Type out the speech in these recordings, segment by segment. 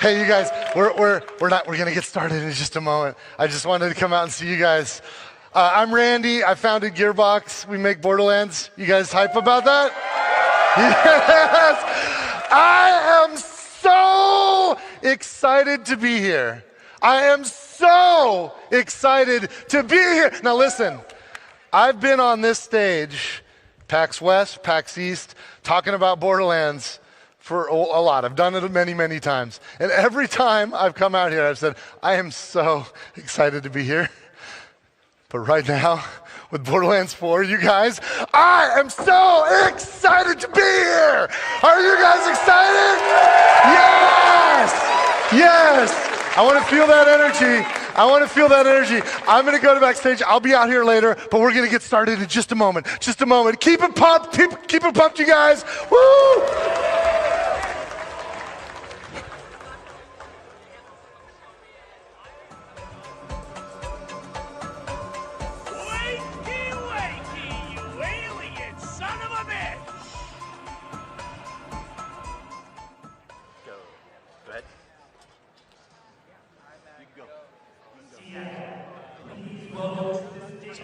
Hey, you guys, we're gonna get started in just a moment. I just wanted to come out and see you guys. I'm Randy. I founded Gearbox. We make Borderlands. You guys hype about that? Yes. I am so excited to be here. I am so excited to be here. Now listen, I've been on this stage, PAX West, PAX East, talking about Borderlands for a lot. I've done it many, many times. And every time I've come out here, I've said, I am so excited to be here. But right now, with Borderlands 4, you guys, I am so excited to be here. Are you guys excited? Yes! Yes! I want to feel that energy. I want to feel that energy. I'm going to go to backstage. I'll be out here later, but we're going to get started in just a moment. Just a moment. Keep it pumped. Keep it pumped, you guys. Woo!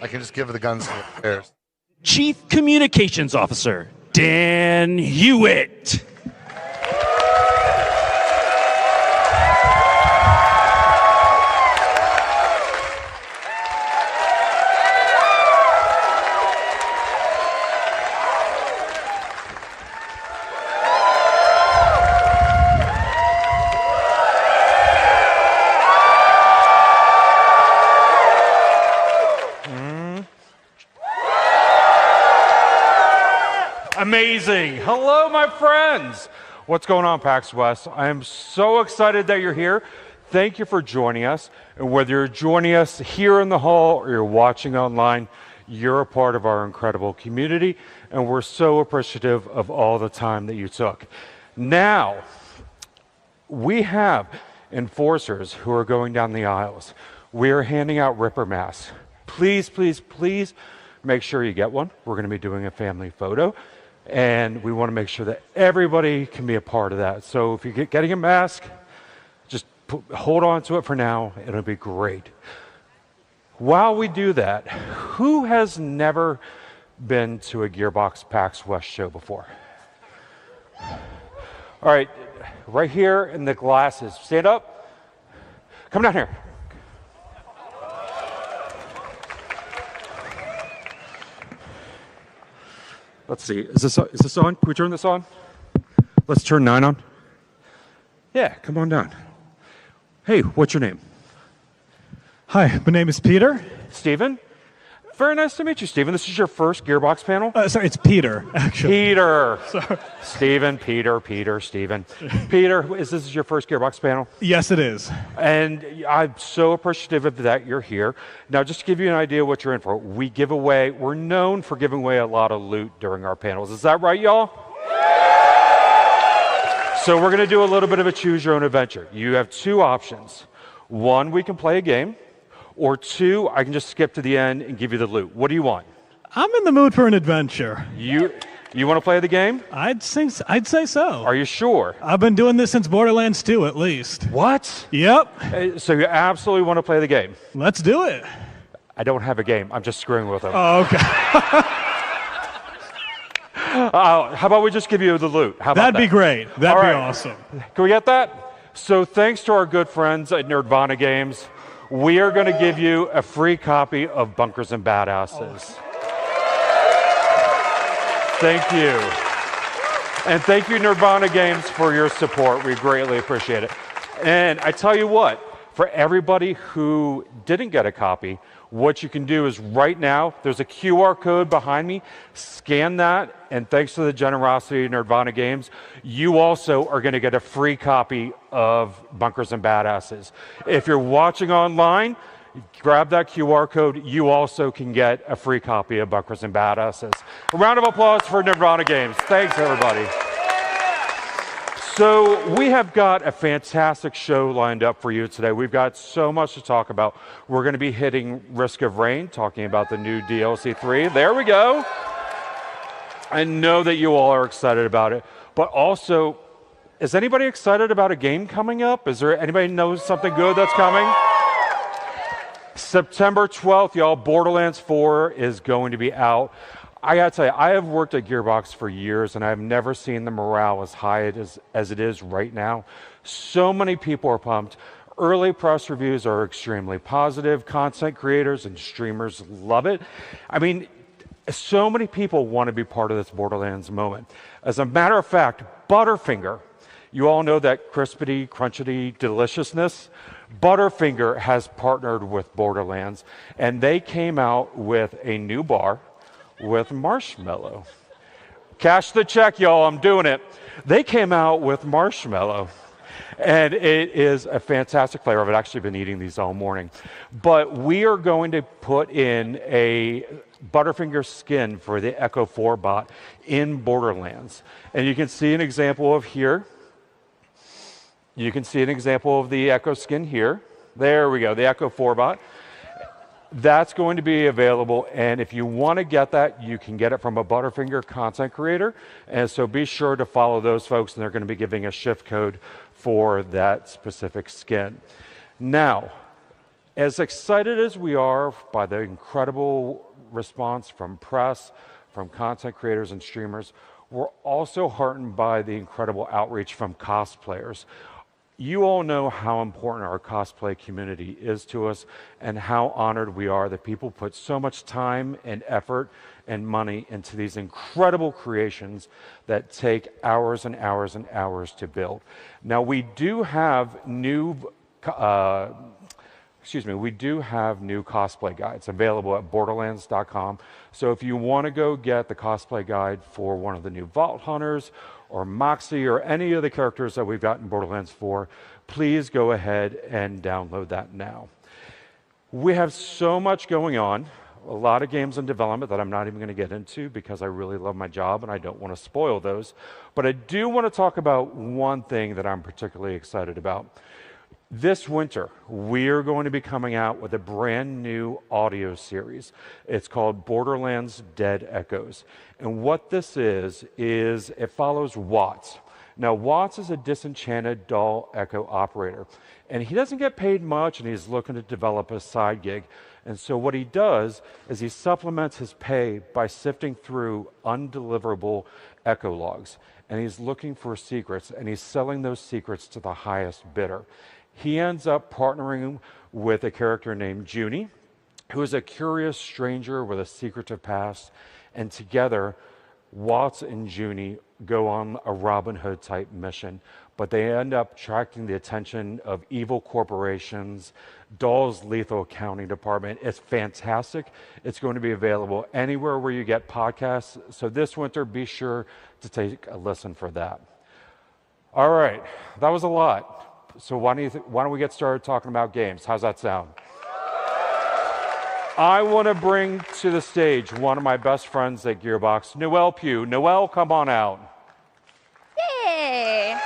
I can just give the guns to the players. Chief Communications Officer, Dan Hewitt. Amazing. Hello, my friends. What's going on, PAX West? I am so excited that you're here. Thank you for joining us. And whether you're joining us here in the hall or you're watching online, you're a part of our incredible community, and we're so appreciative of all the time that you took. Now, we have enforcers who are going down the aisles. We are handing out Ripper masks. Please, please, please make sure you get one. We're going to be doing a family photo. And we want to make sure that everybody can be a part of that. So if you're getting a mask, just hold on to it for now. It'll be great. While we do that, who has never been to a Gearbox PAX West show before? All right, right here in the glasses. Stand up. Come down here. Let's see, is this on? Can we turn this on? Let's turn 9 on. Yeah, come on down. Hey, what's your name? Hi, my name is Peter. Steven? Very nice to meet you, Steven. This is your first Gearbox panel? Sorry, it's Peter, actually. Peter. Sorry. Steven, Peter, Steven. Peter, this is your first Gearbox panel? Yes, it is. And I'm so appreciative of that you're here. Now, just to give you an idea what you're in for, we're known for giving away a lot of loot during our panels. Is that right, y'all? So we're going to do a little bit of a choose your own adventure. You have two options. One, we can play a game. Or two, I can just skip to the end and give you the loot. What do you want? I'm in the mood for an adventure. You want to play the game? I'd say so. Are you sure? I've been doing this since Borderlands 2, at least. What? Yep. So you absolutely want to play the game? Let's do it. I don't have a game. I'm just screwing with them. Oh, okay. How about we just give you the loot? How about That'd be great. That'd be awesome. Can we get that? So thanks to our good friends at Nerdvana Games, we are going to give you a free copy of Bunkers and Badasses. Thank you. And thank you, Nerdvana Games, for your support. We greatly appreciate it. And I tell you what, for everybody who didn't get a copy, what you can do is right now, there's a QR code behind me. Scan that, and thanks to the generosity of Nerdvana Games, you also are going to get a free copy of Bunkers and Badasses. If you're watching online, grab that QR code. You also can get a free copy of Bunkers and Badasses. A round of applause for Nerdvana Games. Thanks, everybody. So we have got a fantastic show lined up for you today. We've got so much to talk about. We're going to be hitting Risk of Rain, talking about the new DLC 3. There we go. I know that you all are excited about it, but also Is anybody excited about a game coming up? Is there anybody knows something good that's coming? September 12th, y'all, Borderlands 4 is going to be out. I gotta tell you, I have worked at Gearbox for years, and I've never seen the morale as high as it is right now. So many people are pumped. Early press reviews are extremely positive. Content creators and streamers love it. I mean, so many people want to be part of this Borderlands moment. As a matter of fact, Butterfinger, you all know that crispity, crunchity deliciousness. Butterfinger has partnered with Borderlands, and they came out with a new bar with marshmallow. Cash the check, y'all, I'm doing it. They came out with marshmallow, and it is a fantastic flavor. I've actually been eating these all morning. But we are going to put in a Butterfinger skin for the Echo 4 bot in Borderlands. And you can see an example of here. You can see an example of the Echo skin here. There we go, the Echo 4 bot. That's going to be available, and if you want to get that, you can get it from a Butterfinger content creator. And so be sure to follow those folks, and they're going to be giving a shift code for that specific skin. Now, as excited as we are by the incredible response from press, from content creators and streamers, we're also heartened by the incredible outreach from cosplayers. You all know how important our cosplay community is to us and how honored we are that people put so much time and effort and money into these incredible creations that take hours and hours and hours to build. Now, we do have new cosplay guides available at borderlands.com. So if you want to go get the cosplay guide for one of the new Vault Hunters or Moxie or any of the characters that we've got in Borderlands 4, please go ahead and download that now. We have so much going on, a lot of games in development that I'm not even going to get into because I really love my job and I don't want to spoil those. But I do want to talk about one thing that I'm particularly excited about. This winter, we are going to be coming out with a brand new audio series. It's called Borderlands Dead Echoes. And what this is it follows Watts. Now, Watts is a disenchanted doll echo operator, and he doesn't get paid much, and he's looking to develop a side gig. And so what he does is he supplements his pay by sifting through undeliverable echo logs, and he's looking for secrets, and he's selling those secrets to the highest bidder. He ends up partnering with a character named Junie, who is a curious stranger with a secretive past, and together, Watts and Junie go on a Robin Hood type mission, but they end up attracting the attention of evil corporations, Doll's lethal accounting department. It's fantastic. It's going to be available anywhere where you get podcasts. So this winter, be sure to take a listen for that. All right, that was a lot. So why don't we get started talking about games? How's that sound? I want to bring to the stage one of my best friends at Gearbox, Noelle Pugh. Noelle, come on out. Yay!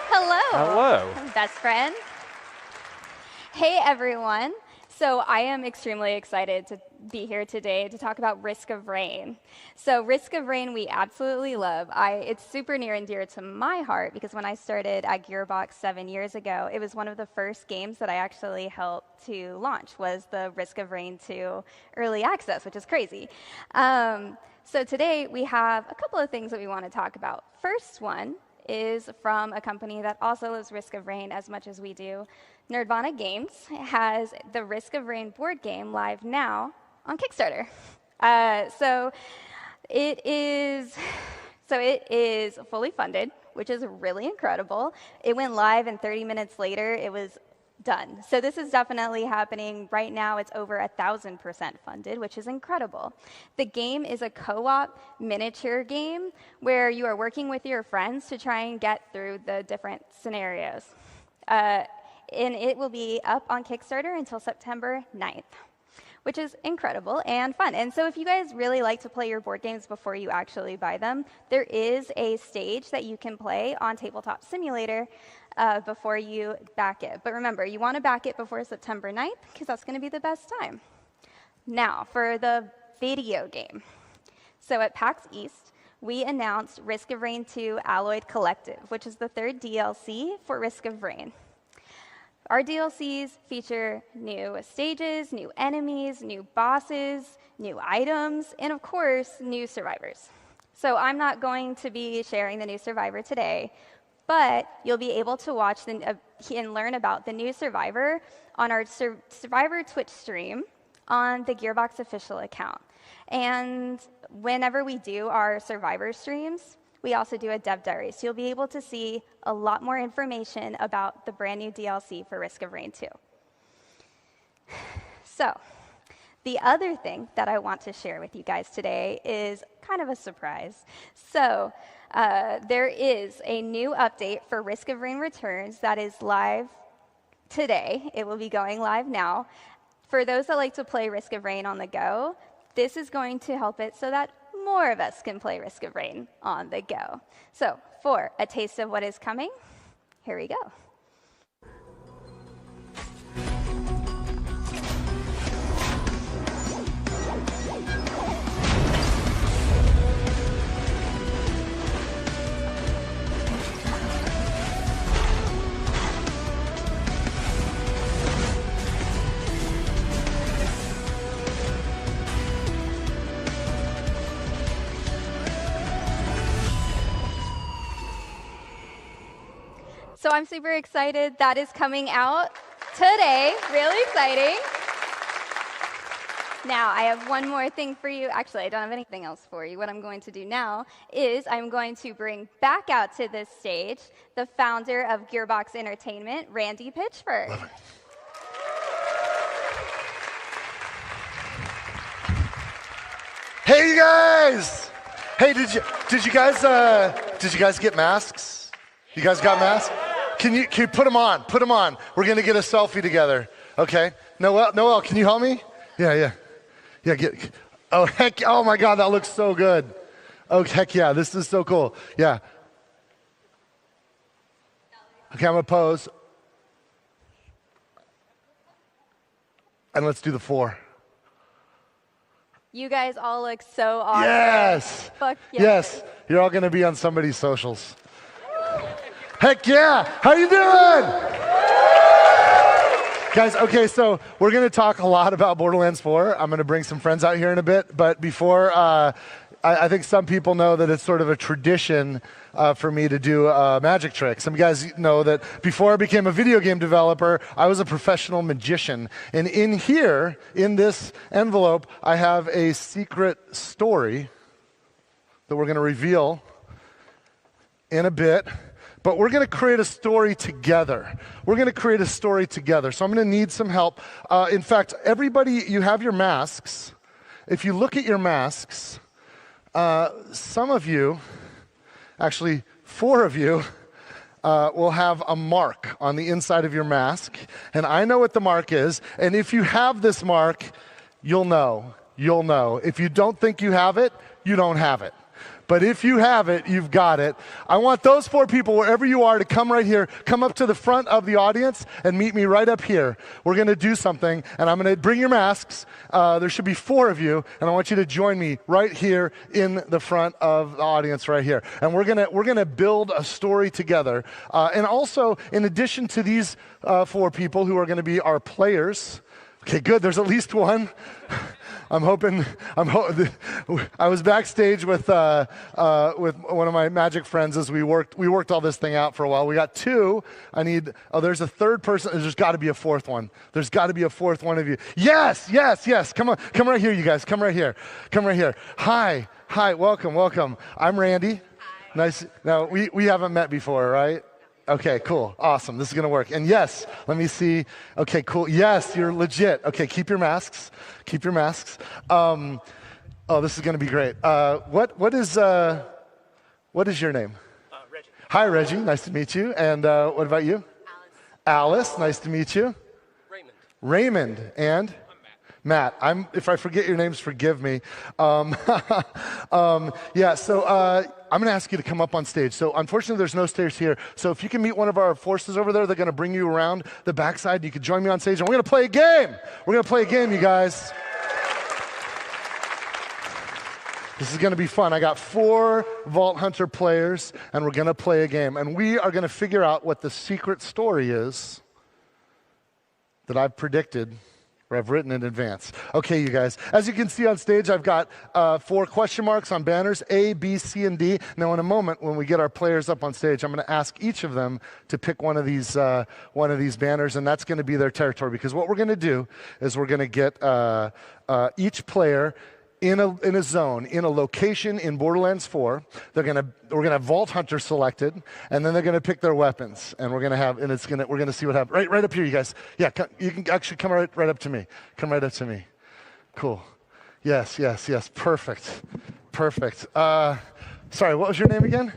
Hello. Hello. Best friend. Hey, everyone. So I am extremely excited to be here today to talk about Risk of Rain. So Risk of Rain we absolutely love. It's super near and dear to my heart because when I started at Gearbox 7 years ago, it was one of the first games that I actually helped to launch was the Risk of Rain 2 early access, which is crazy. So today we have a couple of things that we want to talk about. First one is from a company that also loves Risk of Rain as much as we do. Nerdvana Games has the Risk of Rain board game live now on Kickstarter. So it is fully funded, which is really incredible. It went live and 30 minutes later, it was done. So this is definitely happening right now. It's over 1,000% funded, which is incredible. The game is a co-op miniature game where you are working with your friends to try and get through the different scenarios. And it will be up on Kickstarter until September 9th, which is incredible and fun. And so if you guys really like to play your board games before you actually buy them, there is a stage that you can play on Tabletop Simulator before you back it. But remember, you want to back it before September 9th because that's going to be the best time. Now, for the video game. So at PAX East, we announced Risk of Rain 2 Alloyed Collective, which is the third DLC for Risk of Rain. Our DLCs feature new stages, new enemies, new bosses, new items, and of course, new survivors. So I'm not going to be sharing the new survivor today, but you'll be able to watch and learn about the new survivor on our Survivor Twitch stream on the Gearbox official account. And whenever we do our survivor streams, we also do a dev diary. So you'll be able to see a lot more information about the brand new DLC for Risk of Rain 2. So the other thing that I want to share with you guys today is kind of a surprise. So there is a new update for Risk of Rain Returns that is live today. It will be going live now. For those that like to play Risk of Rain on the go, this is going to help it so that more of us can play Risk of Rain on the go. So for a taste of what is coming, here we go. So I'm super excited. That is coming out today. Really exciting. Now, I have one more thing for you. Actually, I don't have anything else for you. What I'm going to do now is I'm going to bring back out to this stage the founder of Gearbox Entertainment, Randy Pitchford. Love it. Hey, you guys! Hey, did you guys get masks? You guys got masks? Can you put them on? Put them on. We're gonna get a selfie together. Okay. Noel, can you help me? Yeah. Oh heck! Oh my God, that looks so good. Oh heck yeah, this is so cool. Yeah. Okay, I'm gonna pose. And let's do the 4. You guys all look so awesome. Yes. Fuck yeah. Yes. You're all gonna be on somebody's socials. Heck yeah! How you doing? Guys, okay, so we're going to talk a lot about Borderlands 4. I'm going to bring some friends out here in a bit, but before, I think some people know that it's sort of a tradition for me to do a magic trick. Some guys know that before I became a video game developer, I was a professional magician. And in here, in this envelope, I have a secret story that we're going to reveal in a bit. But we're going to create a story together. We're going to create a story together. So I'm going to need some help. In fact, everybody, you have your masks. If you look at your masks, some of you, actually 4 of you, will have a mark on the inside of your mask. And I know what the mark is. And if you have this mark, you'll know. You'll know. If you don't think you have it, you don't have it. But if you have it, you've got it. I want those 4 people, wherever you are, to come right here, come up to the front of the audience and meet me right up here. We're going to do something, and I'm going to bring your masks. There should be 4 of you, and I want you to join me right here in the front of the audience right here. And we're going to build a story together. And also, in addition to these 4 people who are going to be our players, okay, good, there's at least one. I was backstage with one of my magic friends as we worked all this thing out for a while. We got 2. There's a 3rd person. There's got to be a 4th one. There's got to be a 4th one of you. Yes. Come on, come right here, you guys. Come right here. Hi, welcome. I'm Randy. Hi. Nice. Now, we haven't met before, right? Okay, cool. Awesome. This is going to work. And yes, let me see. Okay, cool. Yes, you're legit. Okay, keep your masks. Oh, this is going to be great. What is your name? Reggie. Hi, Reggie. Nice to meet you. And what about you? Alice. Nice to meet you. Raymond. And? Matt. If I forget your names, forgive me. I'm going to ask you to come up on stage. So unfortunately, there's no stairs here. So if you can meet one of our forces over there, they're going to bring you around the backside. You can join me on stage, and we're going to play a game. You guys. This is going to be fun. I got 4 Vault Hunter players, and we're going to play a game. And we are going to figure out what the secret story is that I've predicted or I've written in advance. Okay, you guys. As you can see on stage, I've got 4 question marks on banners, A, B, C, and D. Now, in a moment, when we get our players up on stage, I'm going to ask each of them to pick one of these banners, and that's going to be their territory. Because what we're going to do is we're going to get each player in a zone, in a location in Borderlands 4. We're gonna have Vault Hunter selected, and then they're gonna pick their weapons, and we're gonna see what happens. Right up here, you guys. Yeah, you can actually come right up to me. Come right up to me. Cool. Yes. Perfect. Sorry, what was your name again?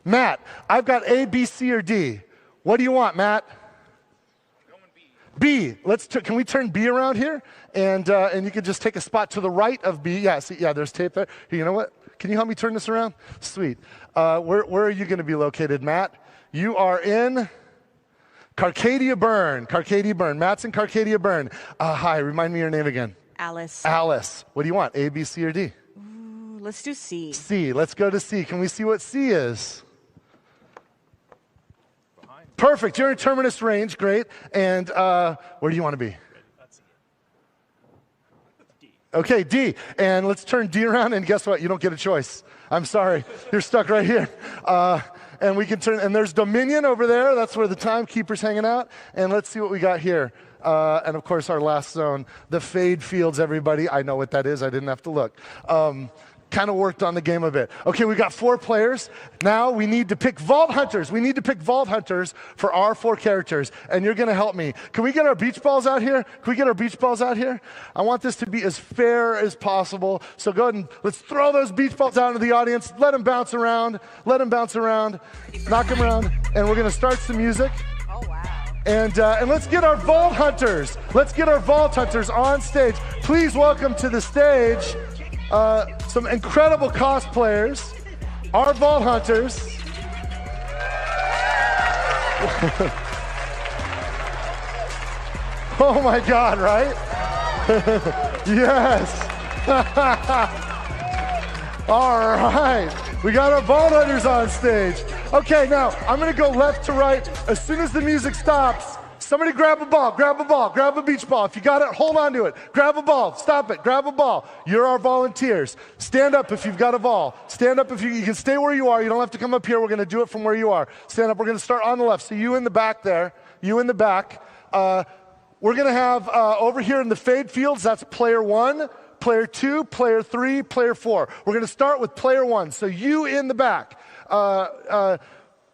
Matt. I've got A, B, C, or D. What do you want, Matt? B. Can we turn B around here? And you can just take a spot to the right of B. Yeah, see, there's tape there. Here, you know what? Can you help me turn this around? Sweet. Where are you going to be located, Matt? You are in Carcadia Burn. Matt's in Carcadia Burn. Hi, remind me your name again. Alice. Alice. What do you want, A, B, C, or D? Ooh, let's do C. C. Let's go to C. Can we see what C is? Perfect. You're in Terminus range. Great. And where do you want to be? Okay, D. And let's turn D around, and guess what? You don't get a choice. I'm sorry. You're stuck right here. And we can turn, and there's Dominion over there. That's where the timekeeper's hanging out. And let's see what we got here. And of course, our last zone, the Fade Fields, everybody. I know what that is. I didn't have to look. Kind of worked on the game a bit. Okay, we got 4 players. Now we need to pick Vault Hunters. We need to pick Vault Hunters for our 4 characters, and you're going to help me. Can we get our beach balls out here? I want this to be as fair as possible. So go ahead and let's throw those beach balls out into the audience. Let them bounce around. Knock them around. And we're going to start some music. Oh, wow. And let's get our Vault Hunters. On stage. Please welcome to the stage some incredible cosplayers, our Vault Hunters. Oh my God, right? Yes. All right. We got our Vault Hunters on stage. Okay, now I'm going to go left to right. As soon as the music stops, somebody grab a ball, grab a beach ball. If you got it, hold on to it. Grab a ball, stop it, grab a ball. You're our volunteers. Stand up if you've got a ball. Stand up if you can stay where you are. You don't have to come up here. We're going to do it from where you are. Stand up. We're going to start on the left. So you in the back there, We're going to have over here in the Fade Fields, that's player 1, player 2, player 3, player 4. We're going to start with player 1. So you in the back.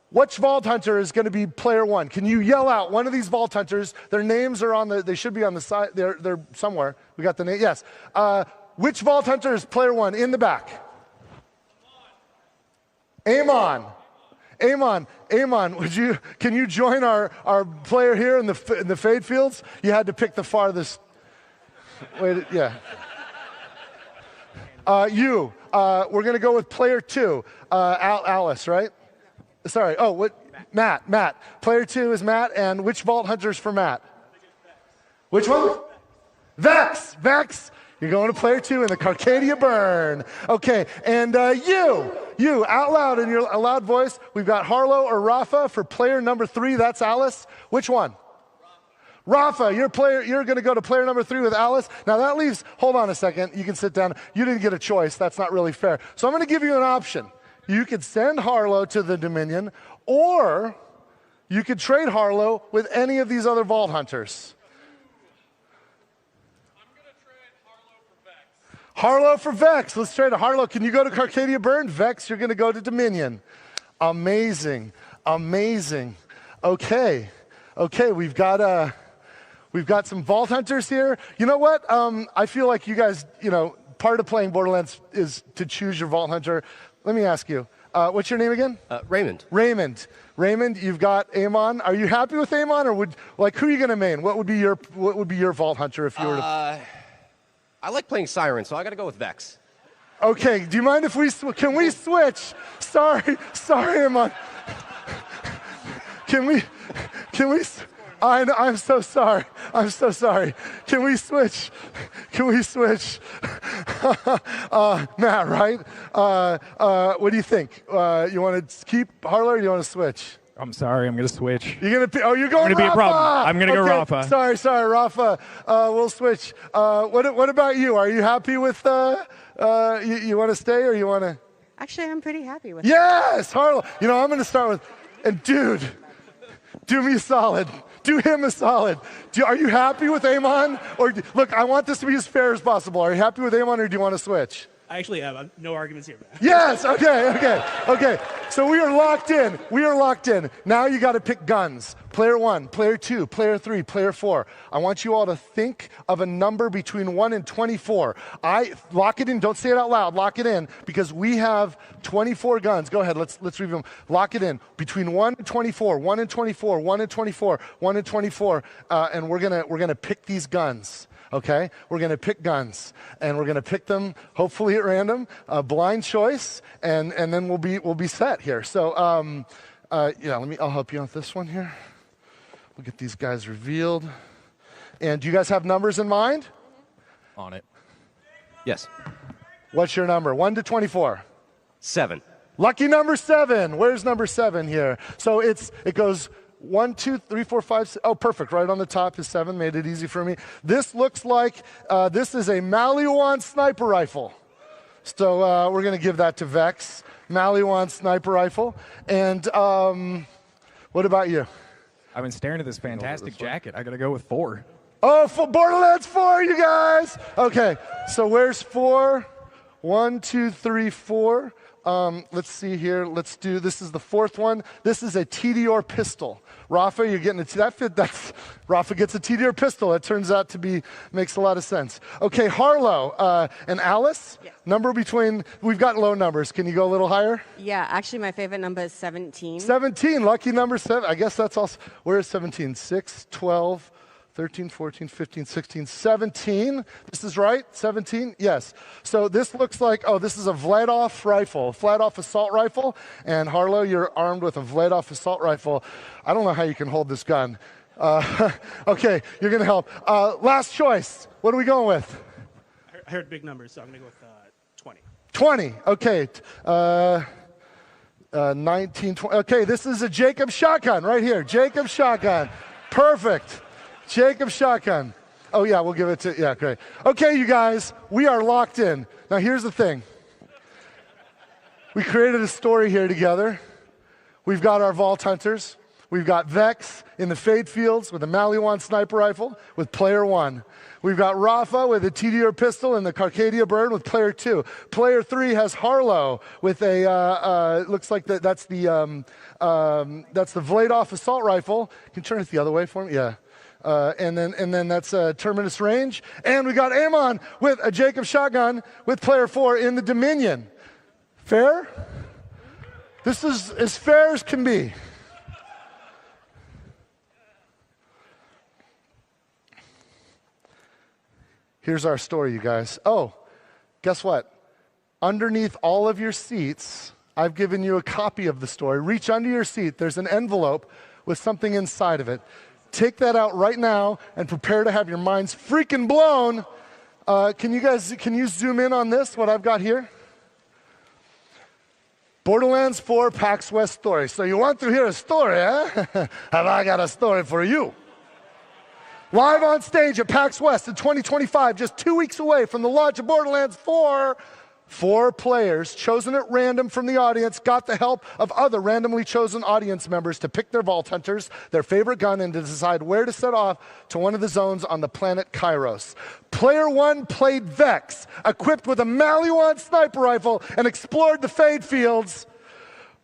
Which Vault Hunter is going to be player 1? Can you yell out one of these Vault Hunters? Their names are they should be on the side. They're somewhere. We got the name. Yes. Which Vault Hunter is player 1 in the back? Amon. Can you join our player here in the Fade Fields? You had to pick the farthest. Wait, yeah. We're going to go with player 2, Alice, right? Sorry. Oh, what? Matt. Player 2 is Matt, and which Vault Hunter's for Matt? Which one? Vex. You're going to player 2 in the Carcadia Burn. Okay, and you out loud in your loud voice. We've got Harlow or Rafa for player number 3. That's Alice. Which one? Rafa, you're going to go to player number 3 with Alice. Now that leaves. Hold on a second. You can sit down. You didn't get a choice. That's not really fair. So I'm going to give you an option. You could send Harlow to the Dominion, or you could trade Harlow with any of these other Vault Hunters. I'm going to trade Harlow for Vex. Let's trade Harlow. Can you go to Carcadia Burn? Vex, you're going to go to Dominion. Amazing. Okay, we've got some Vault Hunters here. You know what? I feel like you guys, part of playing Borderlands is to choose your Vault Hunter. Let me ask you, what's your name again? Raymond. Raymond, you've got Amon. Are you happy with Amon, or who are you going to main? What would be your Vault Hunter if you were to? I like playing Siren, so I got to go with Vex. Okay. Do you mind if can we switch? Sorry, Amon. Can we? I'm so sorry. Can we switch? Matt, right? What do you think? You want to keep Harlow or do you want to switch? I'm sorry, I'm going to switch. You're gonna. Oh, you're going. Gonna be a Rafa! problem. I'm gonna go Okay, Rafa. Sorry, Rafa. We'll switch. What about you? Are you happy with? You want to stay or you want to? Actually, I'm pretty happy with it. Yes, Harlow. You know, I'm going to start with. And dude, do me a solid. Do him a solid. Are you happy with Amon? Or look, I want this to be as fair as possible. Are you happy with Amon or do you want to switch? I actually have no arguments here. Yes, okay. So we are locked in. Now you got to pick guns. Player 1, player 2, player 3, player 4. I want you all to think of a number between 1 and 24. Lock it in, don't say it out loud, lock it in, because we have 24 guns. Go ahead, let's review them. Lock it in. Between 1 and 24, 1 and 24, 1 and 24, 1 and 24, and we're gonna pick these guns. Okay, we're going to pick guns, and we're going to pick them hopefully at random, blind choice, and then we'll be set here. So I'll help you on this one here. We'll get these guys revealed. And do you guys have numbers in mind? On it. Yes. What's your number? 1 to 24. 7. Lucky number 7. Where's number 7 here? So it goes 1, 2, 3, 4, 5, 6. Oh, perfect. Right on the top is 7. Made it easy for me. This looks like this is a Maliwan sniper rifle. So we're going to give that to Vex. Maliwan sniper rifle. And what about you? I've been staring at this fantastic jacket. I got to go with 4. Oh, for Borderlands 4, you guys. Okay. So where's 4? 1, 2, 3, 4. Let's see here. This is the 4th one. This is a TDR pistol. Rafa, you're getting Rafa gets a TDR pistol. That turns out to makes a lot of sense. Okay, Harlow and Alice, Yes. number between, we've got low numbers. Can you go a little higher? Yeah, actually, my favorite number is 17. 17, lucky number 7. I guess that's also, where is 17? 6, 12, 13, 14, 15, 16, 17. This is right? 17? Yes. So this looks like, this is a Vladov rifle, Vladov assault rifle. And Harlow, you're armed with a Vladov assault rifle. I don't know how you can hold this gun. Okay, you're going to help. Last choice. What are we going with? I heard big numbers, so I'm going to go with 20. 20. Okay. 19, 20. Okay, this is a Jacob shotgun right here. Jacob shotgun. Perfect. Jacob shotgun. Oh, yeah, we'll give it to, yeah, great. Okay, you guys, we are locked in. Now, here's the thing. We created a story here together. We've got our Vault Hunters. We've got Vex in the Fade Fields with a Maliwan sniper rifle with player 1. We've got Rafa with a TDR pistol and the Carcadia Bird with player 2. Player 3 has Harlow with a, looks like that's the Vladov assault rifle. Can you turn it the other way for me? Yeah. And then that's Terminus range. And we got Amon with a Jacob shotgun with player 4 in the Dominion. Fair? This is as fair as can be. Here's our story, you guys. Oh, guess what? Underneath all of your seats, I've given you a copy of the story. Reach under your seat. There's an envelope with something inside of it. Take that out right now and prepare to have your minds freaking blown. Can you zoom in on this, what I've got here? Borderlands 4 PAX West story. So you want to hear a story, eh? Have I got a story for you? Live on stage at PAX West in 2025, just 2 weeks away from the launch of Borderlands 4, 4 players chosen at random from the audience got the help of other randomly chosen audience members to pick their Vault Hunters, their favorite gun, and to decide where to set off to one of the zones on the planet Kairos. Player 1 played Vex, equipped with a Maliwan sniper rifle, and explored the Fade Fields.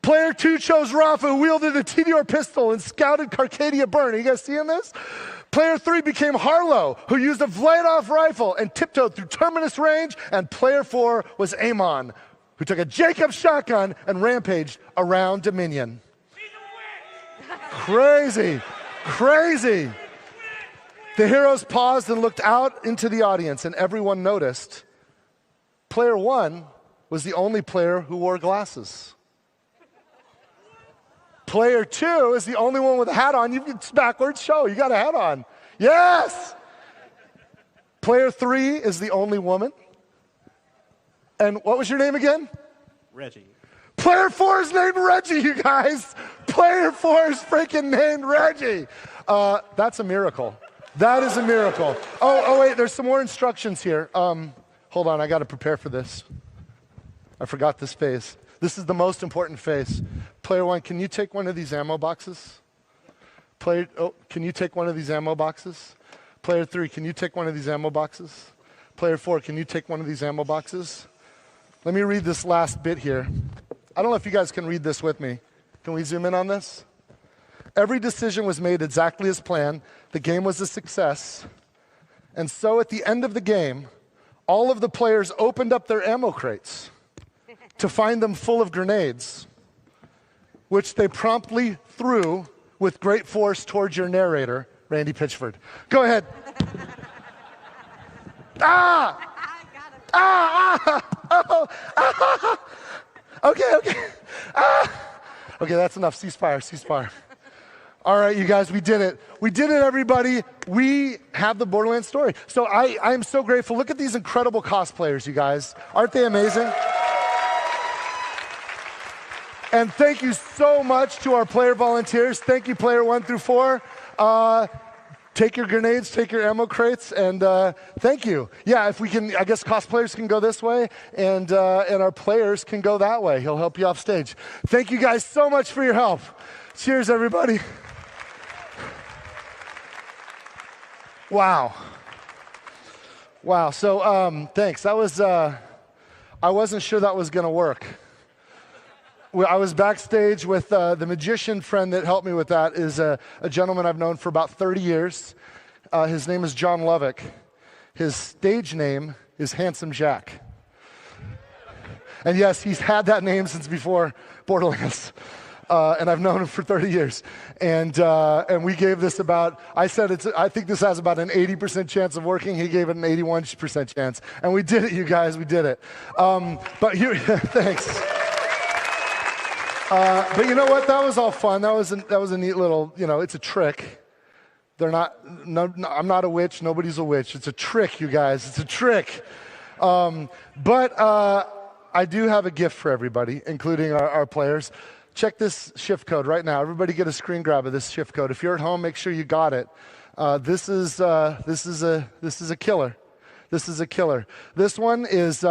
Player 2 chose Rafa, who wielded a TDR pistol and scouted Carcadia Burn. Are you guys seeing this? Player 3 became Harlow, who used a Vladov rifle and tiptoed through Terminus range. And player 4 was Amon, who took a Jacob shotgun and rampaged around Dominion. Crazy, crazy. The heroes paused and looked out into the audience, and everyone noticed player 1 was the only player who wore glasses. Player 2 is the only one with a hat on. It's backwards show. You got a hat on. Yes! Player 3 is the only woman. And what was your name again? Reggie. Player 4 is named Reggie, you guys. Player 4 is freaking named Reggie. That's a miracle. That is a miracle. Oh, wait, there's some more instructions here. Hold on, I got to prepare for this. I forgot this phase. This is the most important phase. Player 1, can you take one of these ammo boxes? Can you take one of these ammo boxes? Player 3, can you take one of these ammo boxes? Player 4, can you take one of these ammo boxes? Let me read this last bit here. I don't know if you guys can read this with me. Can we zoom in on this? Every decision was made exactly as planned. The game was a success. And so at the end of the game, all of the players opened up their ammo crates to find them full of grenades, which they promptly threw with great force towards your narrator, Randy Pitchford. Go ahead. Okay. Okay, that's enough. Ceasefire. All right, you guys, we did it. We did it, everybody. We have the Borderlands story. So I'm so grateful. Look at these incredible cosplayers, you guys. Aren't they amazing? And thank you so much to our player volunteers. Thank you, player 1 through 4. Take your grenades, take your ammo crates, and thank you. Yeah, if we can, I guess cosplayers can go this way, and our players can go that way. He'll help you off stage. Thank you guys so much for your help. Cheers, everybody. Wow. So thanks. That was, I wasn't sure that was going to work. I was backstage with the magician friend that helped me with that is a gentleman I've known for about 30 years. His name is John Lovick. His stage name is Handsome Jack. And yes, he's had that name since before Borderlands. And I've known him for 30 years. And we gave this about, I think this has about an 80% chance of working. He gave it an 81% chance. And we did it, you guys, we did it. But here, thanks. But you know what? That was all fun. That was a neat little, it's a trick. I'm not a witch. Nobody's a witch. It's a trick, you guys. It's a trick. But I do have a gift for everybody, including our players. Check this shift code right now. Everybody get a screen grab of this shift code. If you're at home, make sure you got it. This is a killer. This is a killer. This one is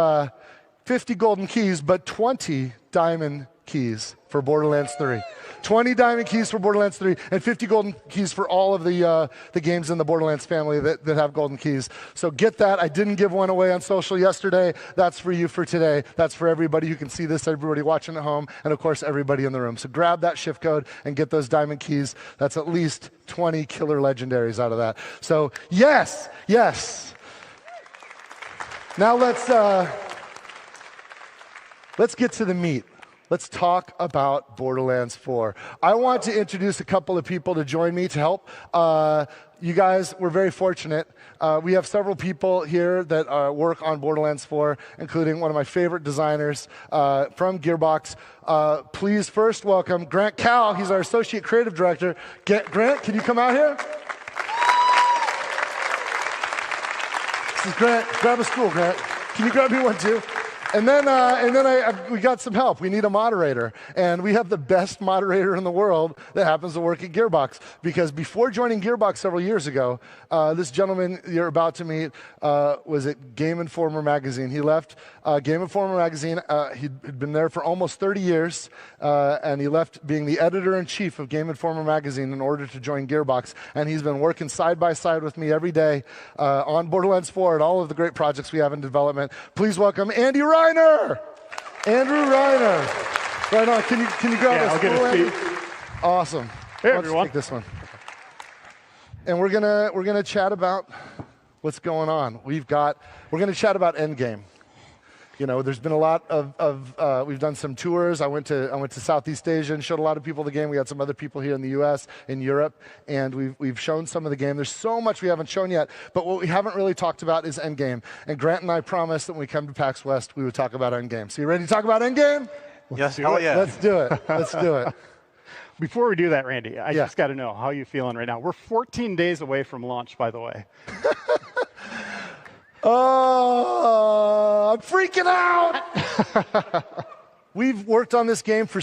50 golden keys, but 20 diamond keys for Borderlands 3. 20 diamond keys for Borderlands 3 and 50 golden keys for all of the games in the Borderlands family that have golden keys. So get that. I didn't give one away on social yesterday. That's for you for today. That's for everybody who can see this, everybody watching at home, and of course everybody in the room. So grab that shift code and get those diamond keys. That's at least 20 killer legendaries out of that. So yes. Now let's get to the meat. Let's talk about Borderlands 4. I want to introduce a couple of people to join me to help. You guys, we're very fortunate. We have several people here that work on Borderlands 4, including one of my favorite designers from Gearbox. Please first welcome Grant Cowell. He's our Associate Creative Director. Grant, can you come out here? This is Grant. Grab a stool, Grant. Can you grab me one too? And then we got some help. We need a moderator. And we have the best moderator in the world that happens to work at Gearbox. Because before joining Gearbox several years ago, this gentleman you're about to meet was at Game Informer magazine. He left Game Informer magazine. He'd been there for almost 30 years. And he left being the editor-in-chief of Game Informer magazine in order to join Gearbox. And he's been working side by side with me every day on Borderlands 4 and all of the great projects we have in development. Please welcome Andy Reiner. Andrew Reiner. Right on. Can you grab us? I'll get a seat. Awesome. Hey, Let's everyone. take this one. And we're gonna chat about what's going on. We're gonna chat about Endgame. There's been a lot of we've done some tours. I went to Southeast Asia and showed a lot of people the game. We had some other people here in the U.S., in Europe, and we've shown some of the game. There's so much we haven't shown yet, but what we haven't really talked about is Endgame. And Grant and I promised that when we come to PAX West, we would talk about Endgame. So you ready to talk about Endgame? Yes, hell yeah. Let's do it. Let's do it. Before we do that, Randy, I just got to know how you feeling right now. We're 14 days away from launch, by the way. I'm freaking out. We've worked on this game for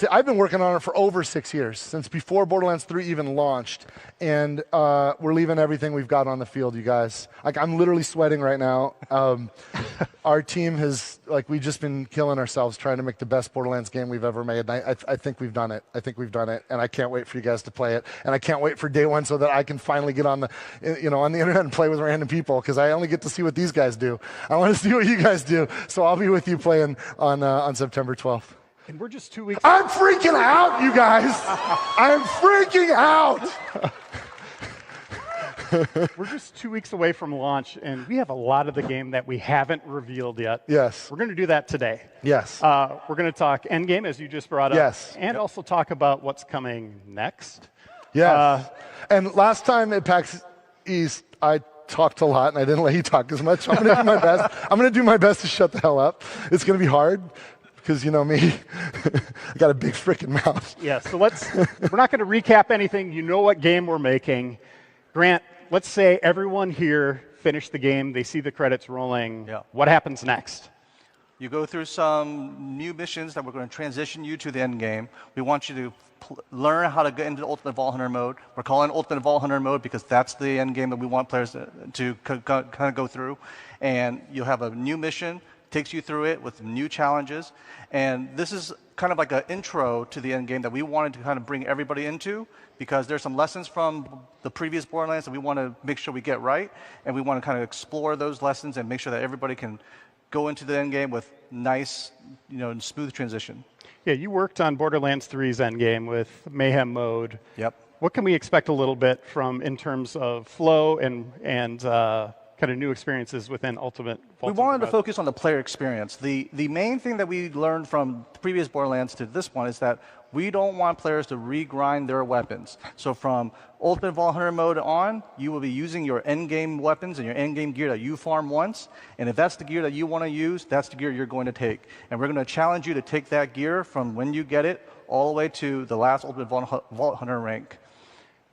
I've been working on it for over 6 years, since before Borderlands 3 even launched. And we're leaving everything we've got on the field, you guys. Like, I'm literally sweating right now. Our team has, we've just been killing ourselves trying to make the best Borderlands game we've ever made. And I think we've done it. I think we've done it. And I can't wait for you guys to play it. And I can't wait for day one so that I can finally get on the internet and play with random people, because I only get to see what these guys do. I want to see what you guys do. So I'll be with you playing on September 12th. And we're just 2 weeks. I'm freaking out, you guys. I'm freaking out. We're just 2 weeks away from launch, and we have a lot of the game that we haven't revealed yet. Yes. We're going to do that today. Yes. We're going to talk Endgame, as you just brought up. Yes. And also talk about what's coming next. Yes. And last time at PAX East, I talked a lot, and I didn't let you talk as much. I'm going to do my best. I'm going to do my best to shut the hell up. It's going to be hard, because you know me. I got a big freaking mouth. Yeah, so we're not going to recap anything. You know what game we're making. Grant, let's say everyone here finished the game. They see the credits rolling. Yeah. What happens next? You go through some new missions that we're going to transition you to the end game. We want you to learn how to get into the Ultimate Vault Hunter mode. We're calling it Ultimate Vault Hunter mode because that's the end game that we want players to kind of go through. And you'll have a new mission, takes you through it with new challenges. And this is kind of like an intro to the end game that we wanted to kind of bring everybody into, because there's some lessons from the previous Borderlands that we want to make sure we get right. And we want to kind of explore those lessons and make sure that everybody can go into the end game with nice, and smooth transition. Yeah, you worked on Borderlands 3's endgame with Mayhem mode. Yep. What can we expect a little bit from in terms of flow and kind of new experiences within Ultimate Vault? We wanted to focus on the player experience. The main thing that we learned from the previous Borderlands to this one is that we don't want players to regrind their weapons. So from Ultimate Vault Hunter mode on, you will be using your endgame weapons and your endgame gear that you farm once. And if that's the gear that you want to use, that's the gear you're going to take. And we're going to challenge you to take that gear from when you get it all the way to the last Ultimate Vault Hunter rank.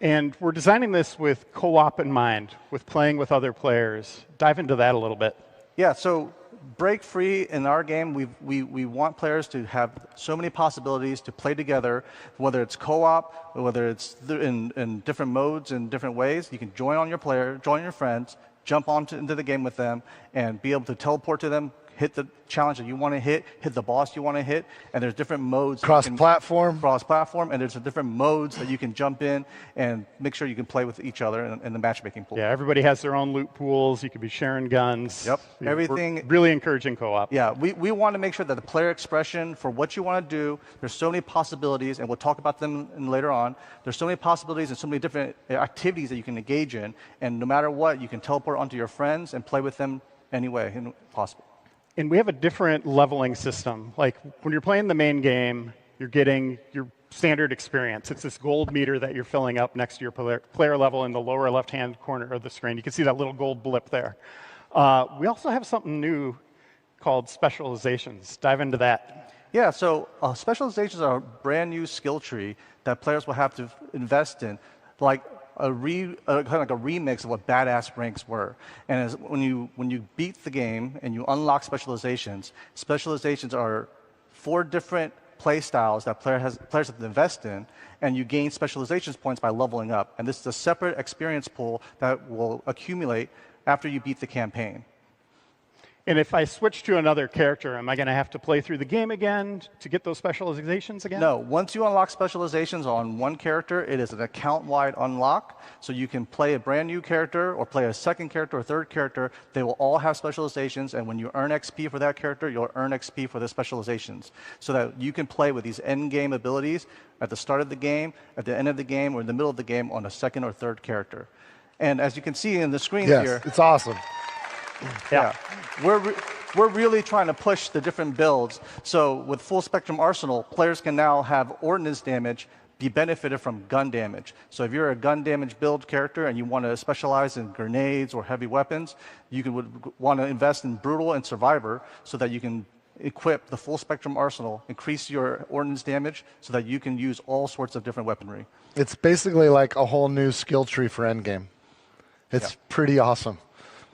And we're designing this with co-op in mind, with playing with other players. Dive into that a little bit. Yeah, so break free in our game, we want players to have so many possibilities to play together, whether it's co-op, whether it's in different modes and different ways. You can join your friends, jump into the game with them, and be able to teleport to them, hit the challenge that you want to hit the boss you want to hit, and there's different modes. Cross-platform, and there's different modes that you can jump in and make sure you can play with each other in the matchmaking pool. Yeah, everybody has their own loot pools. You could be sharing guns. Yep, everything. We're really encouraging co-op. Yeah, we want to make sure that the player expression for what you want to do, there's so many possibilities, and we'll talk about them later on. There's so many possibilities and so many different activities that you can engage in, and no matter what, you can teleport onto your friends and play with them any way possible. And we have a different leveling system. Like when you're playing the main game, you're getting your standard experience. It's this gold meter that you're filling up next to your player level in the lower left-hand corner of the screen. You can see that little gold blip there. We also have something new called specializations. Dive into that. Yeah, so specializations are a brand new skill tree that players will have to invest in, like kind of like a remix of what badass ranks were. And when you beat the game and you unlock specializations are 4 different play styles that players have to invest in, and you gain specializations points by leveling up. And this is a separate experience pool that will accumulate after you beat the campaign. And if I switch to another character, am I going to have to play through the game again to get those specializations again? No. Once you unlock specializations on one character, it is an account-wide unlock. So you can play a brand new character or play a second character or third character. They will all have specializations. And when you earn XP for that character, you'll earn XP for the specializations. So that you can play with these end-game abilities at the start of the game, at the end of the game, or in the middle of the game on a second or third character. And as you can see in the screen here. It's awesome. Yeah. We're really trying to push the different builds. So with Full Spectrum Arsenal, players can now have ordnance damage be benefited from gun damage. So if you're a gun damage build character and you want to specialize in grenades or heavy weapons, you would want to invest in Brutal and Survivor so that you can equip the Full Spectrum Arsenal, increase your ordnance damage so that you can use all sorts of different weaponry. It's basically like a whole new skill tree for endgame. It's pretty awesome.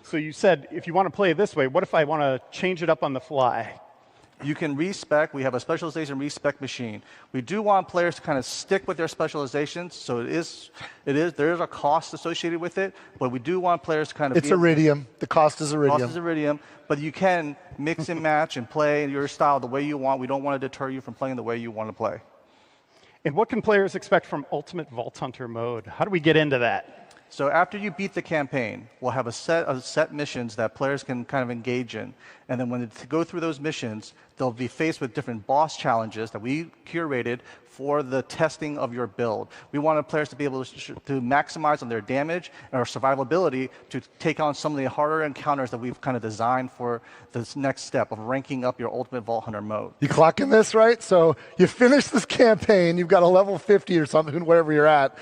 So you said if you want to play it this way, what if I want to change it up on the fly? You can respec. We have a specialization respec machine. We do want players to kind of stick with their specializations, so there is a cost associated with it, but we do want players to kind of. It's iridium. The cost is iridium. Cost is iridium, but you can mix and match and play your style the way you want. We don't want to deter you from playing the way you want to play. And what can players expect from Ultimate Vault Hunter mode? How do we get into that? So after you beat the campaign, we'll have a set of missions that players can kind of engage in. And then when they go through those missions, they'll be faced with different boss challenges that we curated for the testing of your build. We wanted players to be able to maximize on their damage or survivability to take on some of the harder encounters that we've kind of designed for this next step of ranking up your Ultimate Vault Hunter mode. You clocking this, right? So you finish this campaign, you've got a level 50 or something, wherever you're at.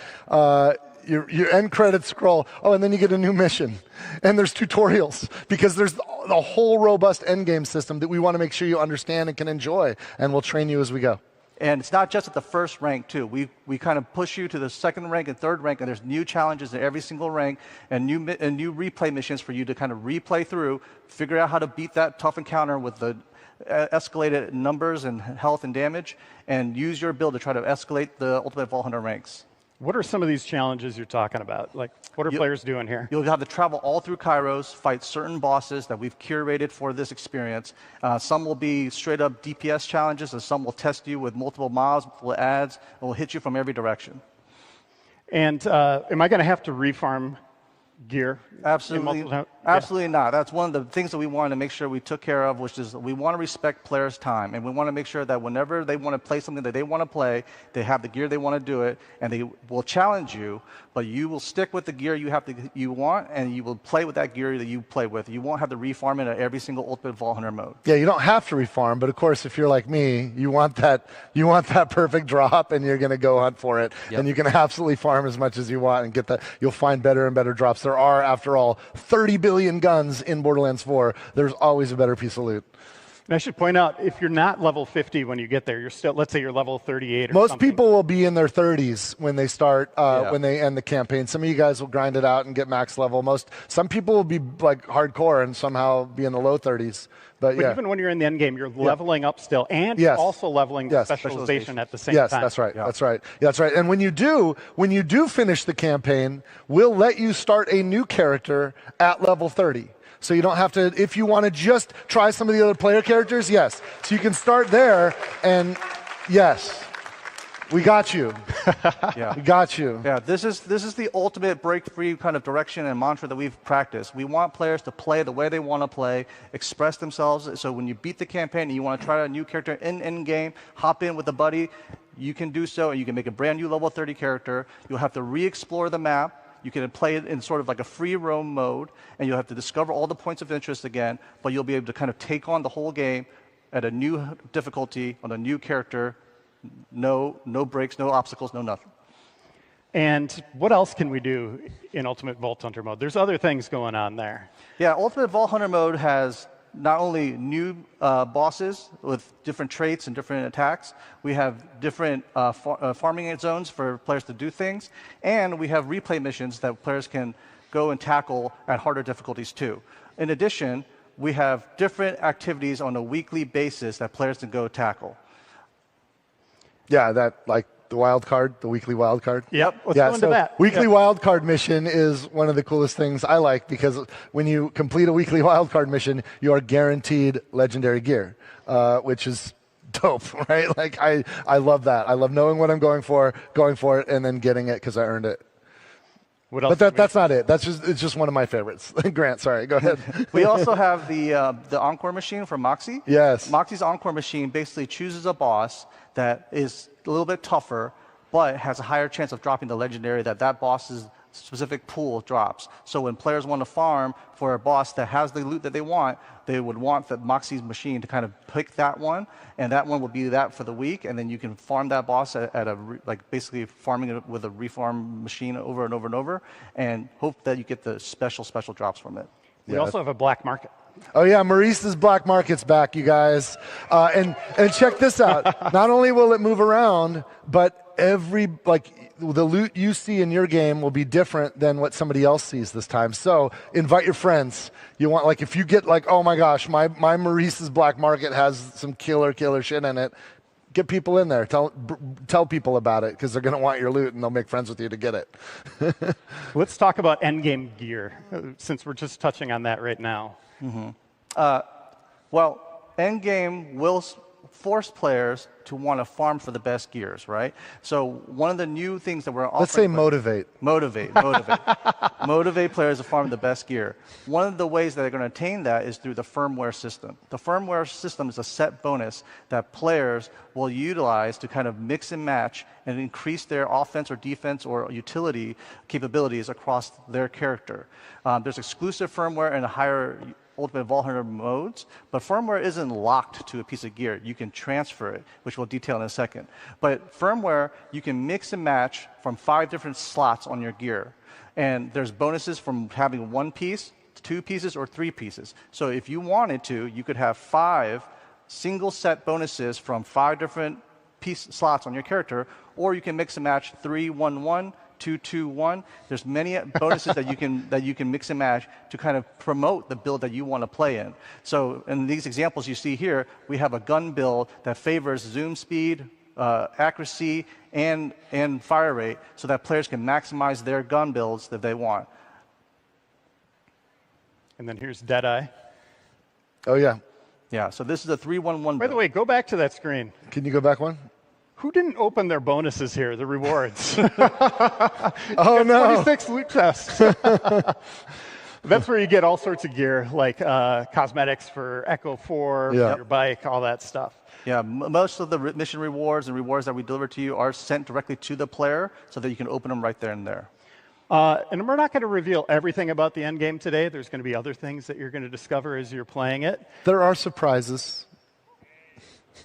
Your end credits scroll. Oh, and then you get a new mission. And there's tutorials because there's the whole robust endgame system that we want to make sure you understand and can enjoy. And we'll train you as we go. And it's not just at the first rank, too. We kind of push you to the second rank and third rank, and there's new challenges in every single rank and new replay missions for you to kind of replay through, figure out how to beat that tough encounter with the escalated numbers and health and damage, and use your build to try to escalate the Ultimate Vault Hunter ranks. What are some of these challenges you're talking about? Like, what are players doing here? You'll have to travel all through Kairos, fight certain bosses that we've curated for this experience. Some will be straight up DPS challenges, and some will test you with multiple mobs, multiple ads, and will hit you from every direction. And am I going to have to refarm gear? Absolutely not. That's one of the things that we wanted to make sure we took care of, which is we want to respect players' time, and we want to make sure that whenever they want to play something that they want to play, they have the gear they want to do it, and they will challenge you, but you will stick with the gear you want, and you will play with that gear that you play with. You won't have to refarm it at every single Ultimate Vault Hunter mode. Yeah, you don't have to refarm, but of course, if you're like me, you want that perfect drop, and you're going to go hunt for it, and you can absolutely farm as much as you want and get that. You'll find better and better drops. There are, after all, 30 billion guns in Borderlands 4. There's always a better piece of loot. And I should point out, if you're not level 50 when you get there, you're still, let's say you're level 38 or Most something. people will be in their 30s when they start, when they end the campaign. Some of you guys will grind it out and get max level. Some people will be like hardcore and somehow be in the low 30s. But yeah. Even when you're in the end game, you're leveling up still, and you're also leveling the specialization at the same time. Yes, that's right. Yeah. That's right. Yeah, that's right. And when you do finish the campaign, we'll let you start a new character at level 30. So you don't have to, if you want to just try some of the other player characters, yes. So you can start there, and yes, we got you. We got you. Yeah, this is the ultimate break-free kind of direction and mantra that we've practiced. We want players to play the way they want to play, express themselves. So when you beat the campaign and you want to try out a new character in game, hop in with a buddy, you can do so, and you can make a brand new level 30 character. You'll have to re-explore the map. You can play it in sort of like a free roam mode, and you'll have to discover all the points of interest again, but you'll be able to kind of take on the whole game at a new difficulty on a new character. No breaks, no obstacles, no nothing. And what else can we do in Ultimate Vault Hunter mode? There's other things going on there. Yeah, Ultimate Vault Hunter mode has not only new bosses with different traits and different attacks, we have different farming zones for players to do things, and we have replay missions that players can go and tackle at harder difficulties too. In addition, we have different activities on a weekly basis that players can go tackle. Yeah, that like the wild card, the weekly wild card. Yep, let's go into that. Weekly wild card mission is one of the coolest things I like because when you complete a weekly wild card mission, you are guaranteed legendary gear, which is dope, right? Like I love that. I love knowing what I'm going for it, and then getting it because I earned it. What else? But that's not it. It's just one of my favorites. Grant, sorry, go ahead. We also have the Encore machine from Moxie. Yes. Moxie's Encore machine basically chooses a boss that is a little bit tougher, but has a higher chance of dropping the legendary that boss's specific pool drops. So when players want to farm for a boss that has the loot that they would want the Moxie's machine to kind of pick that one, and that one will be that for the week, and then you can farm that boss basically farming it with a reform machine over and over and over, and hope that you get the special drops from it. We also have a black market. Oh yeah, Maurice's Black Market's back, you guys. And check this out. Not only will it move around, but the loot you see in your game will be different than what somebody else sees this time. So invite your friends. You want, if you get oh my gosh, my Maurice's Black Market has some killer shit in it. Get people in there. Tell people about it because they're going to want your loot and they'll make friends with you to get it. Let's talk about endgame gear, since we're just touching on that right now. Well, endgame will force players to want to farm for the best gears, right? So one of the new things that we're offering... Let's say motivate. Motivate. Motivate players to farm the best gear. One of the ways that they're going to attain that is through the firmware system. The firmware system is a set bonus that players will utilize to kind of mix and match and increase their offense or defense or utility capabilities across their character. There's exclusive firmware and a higher Ultimate Vault Hunter modes, but firmware isn't locked to a piece of gear. You can transfer it, which we'll detail in a second. But firmware, you can mix and match from 5 different slots on your gear. And there's bonuses from having 1 piece, 2 pieces, or 3 pieces. So if you wanted to, you could have 5 single set bonuses from 5 different slots on your character, or you can mix and match 3-1-1, 2-2-1. There's many bonuses that you can mix and match to kind of promote the build that you want to play in. So in these examples you see here, we have a gun build that favors zoom speed, accuracy, and fire rate, so that players can maximize their gun builds that they want. And then here's Deadeye. Oh yeah. Yeah. So this is a 3-1-1. By the way, go back to that screen. Can you go back one? Who didn't open their bonuses here, the rewards? Oh, no. 26 loot chests. That's where you get all sorts of gear, like cosmetics for Echo 4, for your bike, all that stuff. Yeah, most of the mission rewards and rewards that we deliver to you are sent directly to the player so that you can open them right there and there. And we're not going to reveal everything about the end game today. There's going to be other things that you're going to discover as you're playing it. There are surprises.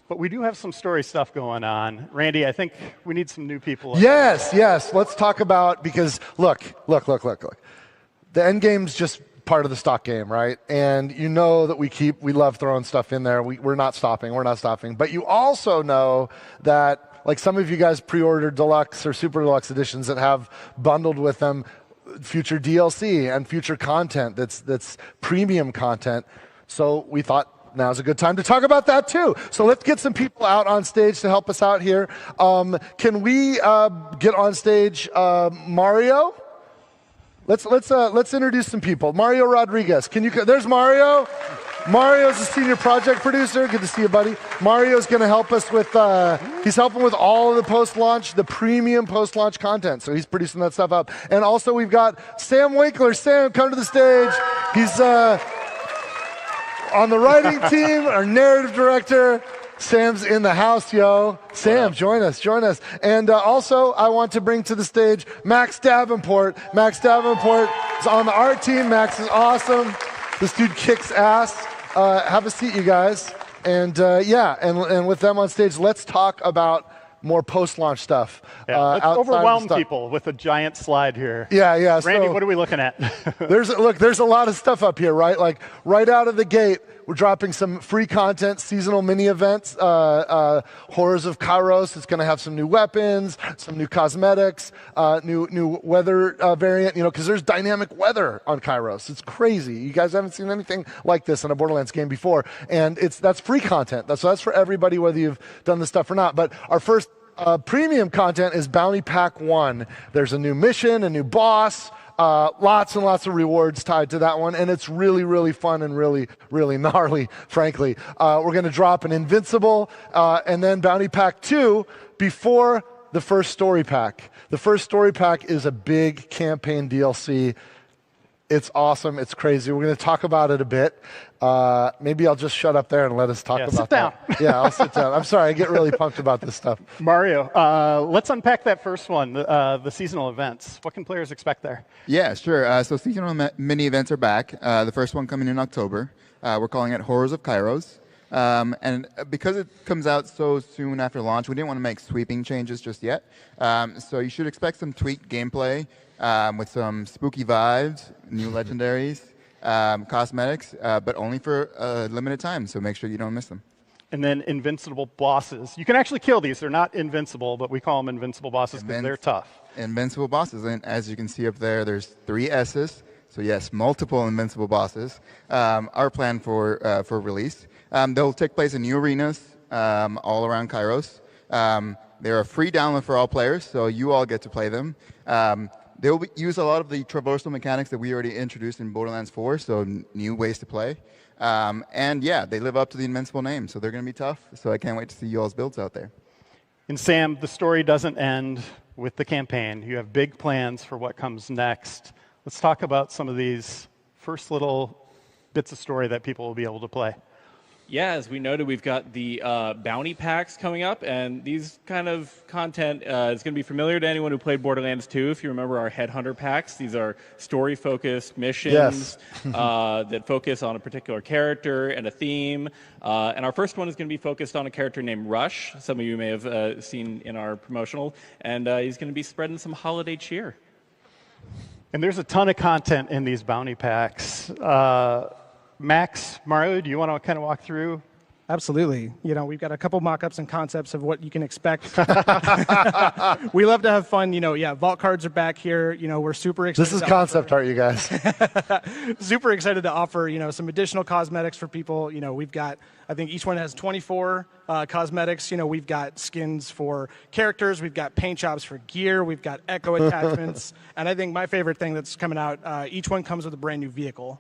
But we do have some story stuff going on. Randy, I think we need some new people. Yes. Let's talk about, because look. The end game's just part of the stock game, right? And you know that we love throwing stuff in there. We're not stopping. But you also know that, some of you guys pre-ordered deluxe or super deluxe editions that have bundled with them future DLC and future content that's premium content. So we thought, now's a good time to talk about that too. So let's get some people out on stage to help us out here. Can we get on stage Mario? Let's introduce some people. Mario Rodriguez. There's Mario. Mario's a senior project producer. Good to see you, buddy. Mario's going to help us with. He's helping with all of the premium post-launch content. So he's producing that stuff up. And also we've got Sam Winkler. Sam, come to the stage. He's on the writing team, our narrative director. Sam's in the house, yo. Sam, join us. And also, I want to bring to the stage Max Davenport. Max Davenport is on the art team. Max is awesome. This dude kicks ass. Have a seat, you guys. And and with them on stage, let's talk about more post-launch stuff. Let's overwhelm people with a giant slide here. Yeah. Randy, what are we looking at? There's a lot of stuff up here, right? Right out of the gate, we're dropping some free content, seasonal mini events. Horrors of Kairos. It's going to have some new weapons, some new cosmetics, new weather variant. Because there's dynamic weather on Kairos. It's crazy. You guys haven't seen anything like this in a Borderlands game before, and that's free content. That's for everybody, whether you've done this stuff or not. But our first premium content is Bounty Pack 1. There's a new mission, a new boss. Lots and lots of rewards tied to that one, and it's really, really fun and really, really gnarly, frankly. We're going to drop an Invincible and then Bounty Pack 2 before the first story pack. The first story pack is a big campaign DLC. It's awesome. It's crazy. We're going to talk about it a bit. Maybe I'll just shut up there and let us talk about that. Sit down. I'll sit down. I'm sorry. I get really pumped about this stuff. Mario, let's unpack that first one, the seasonal events. What can players expect there? Yeah, sure. So seasonal mini events are back. The first one coming in October. We're calling it Horrors of Kairos. And because it comes out so soon after launch, we didn't want to make sweeping changes just yet. So you should expect some tweaked gameplay with some spooky vibes, new legendaries, cosmetics, but only for a limited time, so make sure you don't miss them. And then invincible bosses. You can actually kill these. They're not invincible, but we call them invincible bosses because they're tough. Invincible bosses. And as you can see up there, there's 3 S's. So yes, multiple invincible bosses are planned for release. They'll take place in new arenas all around Kairos. They're a free download for all players, so you all get to play them. They'll use a lot of the traversal mechanics that we already introduced in Borderlands 4, so new ways to play. And yeah, they live up to the Invincible name, so they're going to be tough. So I can't wait to see you all's builds out there. And Sam, the story doesn't end with the campaign. You have big plans for what comes next. Let's talk about some of these first little bits of story that people will be able to play. Yeah, as we noted, we've got the bounty packs coming up, and these kind of content is going to be familiar to anyone who played Borderlands 2. If you remember our Headhunter packs, these are story-focused missions that focus on a particular character and a theme. And our first one is going to be focused on a character named Rush. Some of you may have seen in our promotional, and he's going to be spreading some holiday cheer. And there's a ton of content in these bounty packs. Max, Mario, do you want to kind of walk through? Absolutely. You know, we've got a couple mock-ups and concepts of what you can expect. We love to have fun. You know, yeah, vault cards are back here. You know, we're super excited. This is concept art, you guys. Super excited to offer, you know, some additional cosmetics for people. You know, we've got, I think each one has 24 cosmetics. You know, we've got skins for characters. We've got paint jobs for gear. We've got echo attachments. And I think my favorite thing that's coming out, each one comes with a brand new vehicle.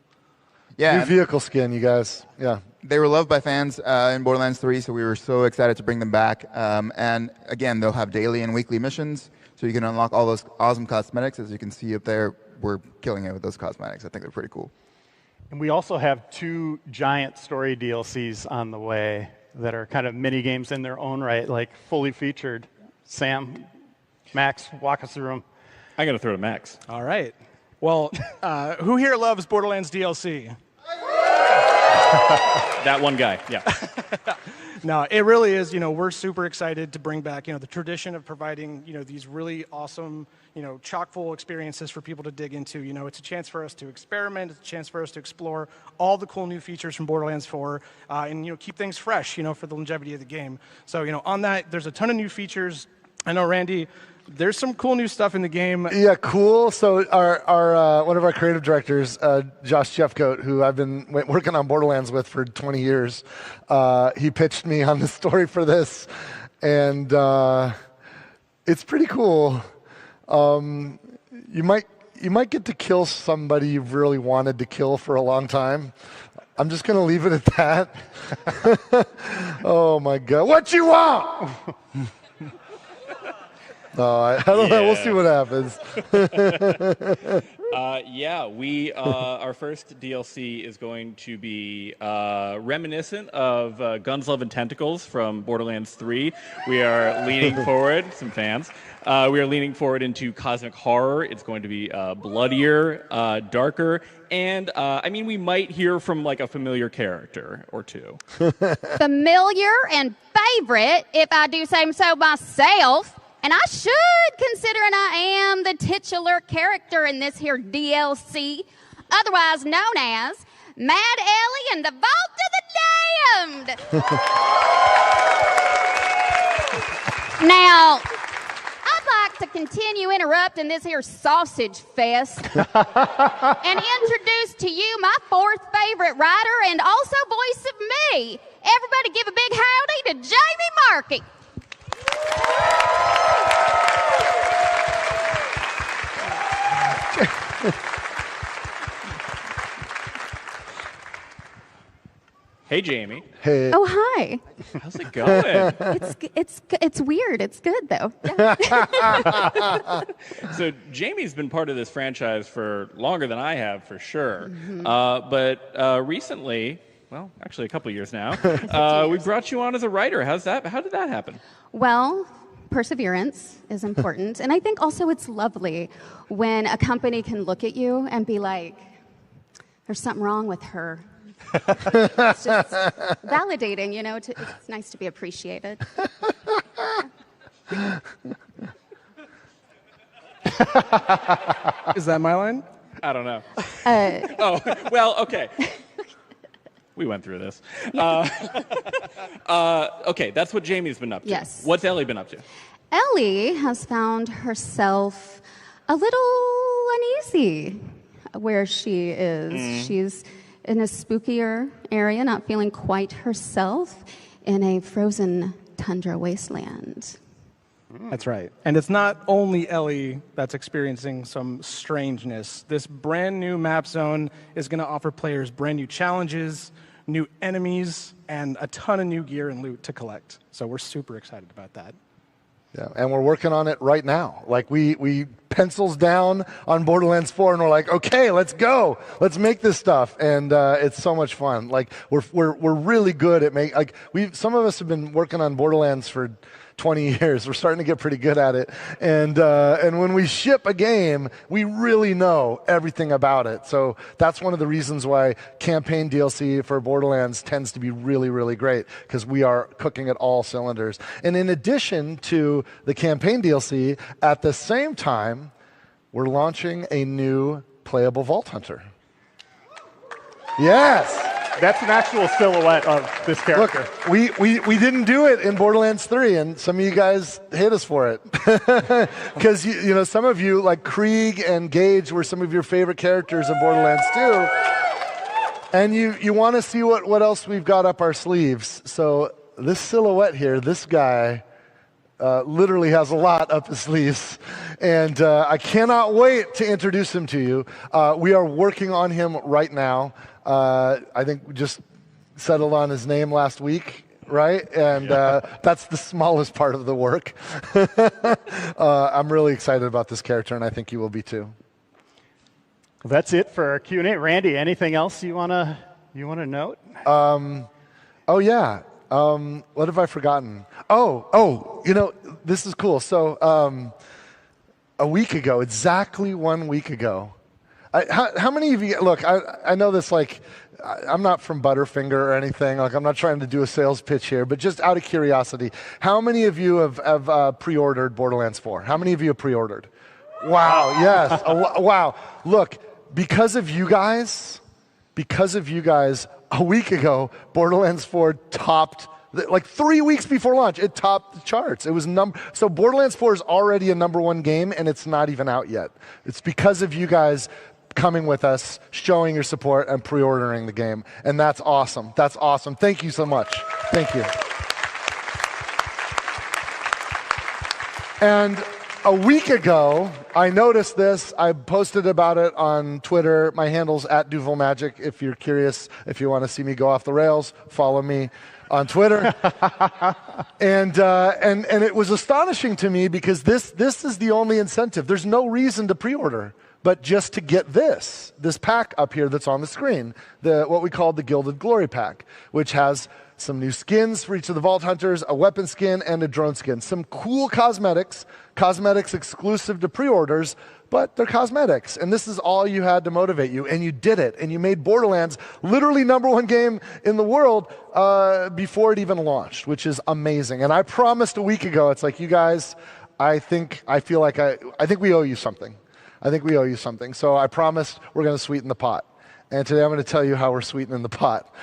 Yeah, new vehicle skin, you guys. Yeah. They were loved by fans in Borderlands 3, so we were so excited to bring them back. And again, they'll have daily and weekly missions, so you can unlock all those awesome cosmetics. As you can see up there, we're killing it with those cosmetics. I think they're pretty cool. And we also have 2 giant story DLCs on the way that are kind of mini games in their own right, like fully featured. Sam, Max, walk us through them. I'm going to throw to Max. All right. Well, who here loves Borderlands DLC? That one guy, yeah. No, it really is. You know, we're super excited to bring back, you know, the tradition of providing, you know, these really awesome, you know, chock-full experiences for people to dig into. You know, it's a chance for us to experiment. It's a chance for us to explore all the cool new features from Borderlands 4 and, you know, keep things fresh, you know, for the longevity of the game. So, you know, on that, there's a ton of new features. I know, Randy, there's some cool new stuff in the game. Yeah, cool. So our one of our creative directors, Josh Jeffcoat, who I've been working on Borderlands with for 20 years, he pitched me on the story for this, and it's pretty cool. You might get to kill somebody you've really wanted to kill for a long time. I'm just going to leave it at that. Oh, my God. What you want? No, I don't know. We'll see what happens. Our first DLC is going to be reminiscent of Guns, Love, and Tentacles from Borderlands 3. We are leaning forward, some fans. We are leaning forward into cosmic horror. It's going to be bloodier, darker, and I mean, we might hear from like a familiar character or two. Familiar and favorite, if I do say so myself. And I should, considering I am the titular character in this here DLC, otherwise known as Mad Ellie and the Vault of the Damned. Now, I'd like to continue interrupting this here sausage fest and introduce to you my 4th favorite writer and also voice of me. Everybody give a big howdy to Jamie Markey. Hey, Jamie. Hey. Oh, hi. How's it going? It's weird. It's good though. So Jamie's been part of this franchise for longer than I have, for sure. Mm-hmm. But recently, well, actually a couple years now, we brought you on as a writer. How did that happen? Well, perseverance is important, and I think also it's lovely when a company can look at you and be like, "There's something wrong with her." It's just validating, you know. It's nice to be appreciated. Is that my line? I don't know. Oh, well, okay. We went through this. Okay, that's what Jamie's been up to. Yes. What's Ellie been up to? Ellie has found herself a little uneasy where she is. She's in a spookier area, not feeling quite herself in a frozen tundra wasteland. That's right. And it's not only Ellie that's experiencing some strangeness. This brand new map zone is going to offer players brand new challenges, new enemies, and a ton of new gear and loot to collect. So we're super excited about that. Yeah, and we're working on it right now. Like we pencils down on Borderlands 4, and we're like, okay, let's go, let's make this stuff, and it's so much fun. Like we're really good at some of us have been working on Borderlands for 20 years. We're starting to get pretty good at it, and when we ship a game, we really know everything about it. So that's one of the reasons why campaign DLC for Borderlands tends to be really, really great, because we are cooking at all cylinders. And in addition to the campaign DLC, at the same time, we're launching a new playable Vault Hunter. Yes. That's an actual silhouette of this character. Look, we didn't do it in Borderlands 3, and some of you guys hate us for it. Because, you know, some of you, like Krieg and Gage, were some of your favorite characters in Borderlands 2. And you want to see what else we've got up our sleeves. So this silhouette here, this guy literally has a lot up his sleeves. And I cannot wait to introduce him to you. We are working on him right now. I think we just settled on his name last week, right? And that's the smallest part of the work. I'm really excited about this character, and I think you will be too. Well, that's it for our Q&A. Randy, anything else you wanna note? Oh yeah. What have I forgotten? Oh, you know, this is cool. So a week ago, exactly 1 week ago. How many of you, look, I know this, like, I'm not from Butterfinger or anything. Like, I'm not trying to do a sales pitch here, but just out of curiosity, how many of you have pre-ordered Borderlands 4? How many of you have pre-ordered? Wow, yes, wow. Look, because of you guys, a week ago, Borderlands 4 topped, like 3 weeks before launch, it topped the charts. It was so Borderlands 4 is already a #1 game, and it's not even out yet. It's because of you guys coming with us, showing your support, and pre-ordering the game. And that's awesome. That's awesome. Thank you so much. Thank you. And a week ago, I noticed this. I posted about it on Twitter. My handle's @DuvalMagic. If you're curious, if you want to see me go off the rails, follow me on Twitter. And it was astonishing to me because this is the only incentive. There's no reason to pre-order, but just to get this pack up here that's on the screen, what we call the Gilded Glory Pack, which has some new skins for each of the Vault Hunters, a weapon skin, and a drone skin. Some cool cosmetics exclusive to pre-orders, but they're cosmetics. And this is all you had to motivate you, and you did it. And you made Borderlands literally #1 game in the world before it even launched, which is amazing. And I promised a week ago, it's like, you guys, I think we owe you something. I think we owe you something. So I promised we're going to sweeten the pot. And today I'm going to tell you how we're sweetening the pot.